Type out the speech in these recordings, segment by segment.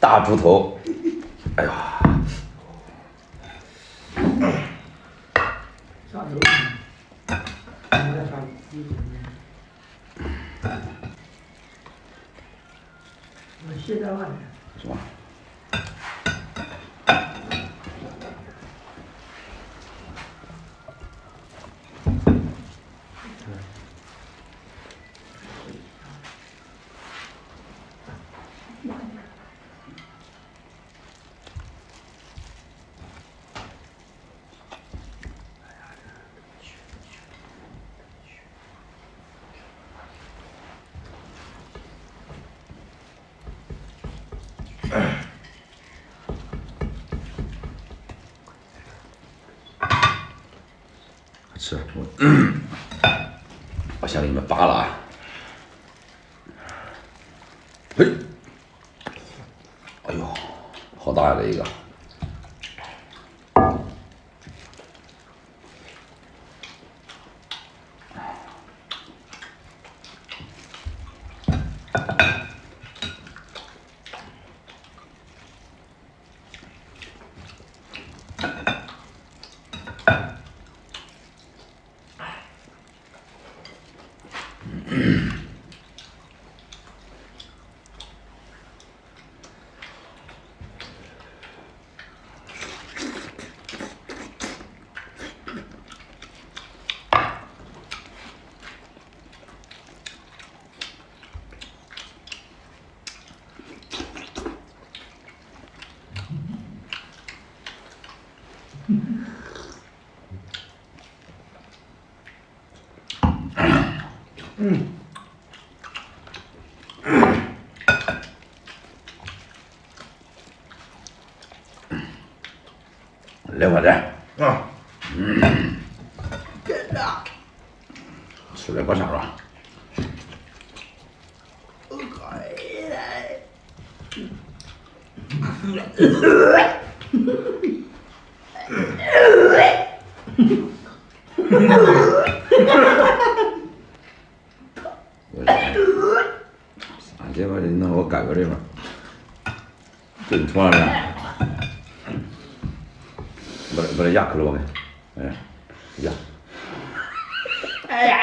大猪头，哎呀，啥时候？我现在晚是吧？吃我先给你们扒了啊！嘿，哎呦，好大呀这一个！来快点啊！真的。吃来过啥吧？我靠！啥这玩意儿能给我改个这边？这你冲上来，把这牙磕了我给，哎，牙。哎呀！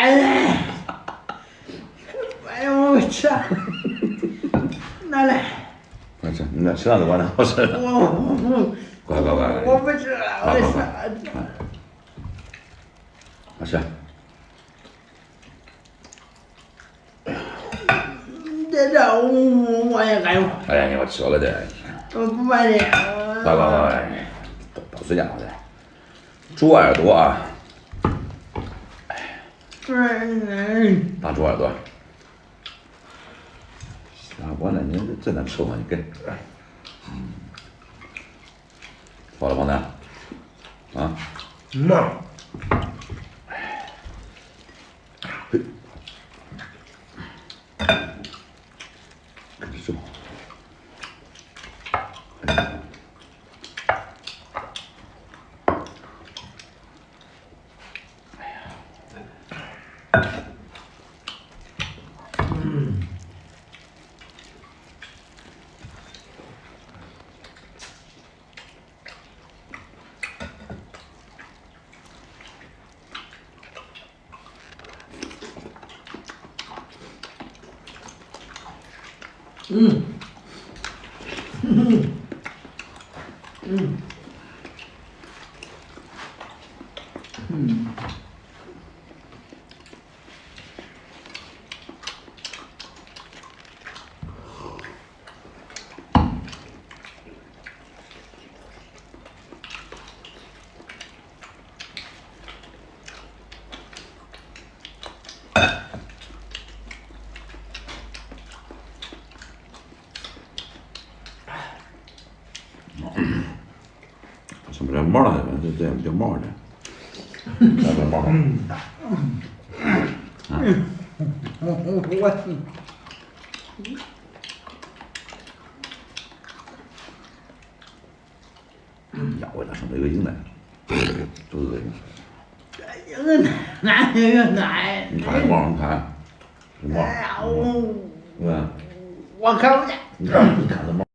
哎呀，我吃，拿来。快吃，你那吃啥都管它好吃。乖，我不吃了，我吃。好吃。这我也敢用。哎呀，你我吃了的。我不买的。乖，都是家伙的。猪耳朵啊。大猪耳朵。下锅呢，你真能吃吗？你给。好了，胖子。啊。嘿。是吧？什么叫毛呢？这叫毛呢？啥叫毛？呀，我这上面有个硬的，就是这个。哪有个哪？你看毛，你看，毛。哎呀，对吧？我看不见。你看这毛。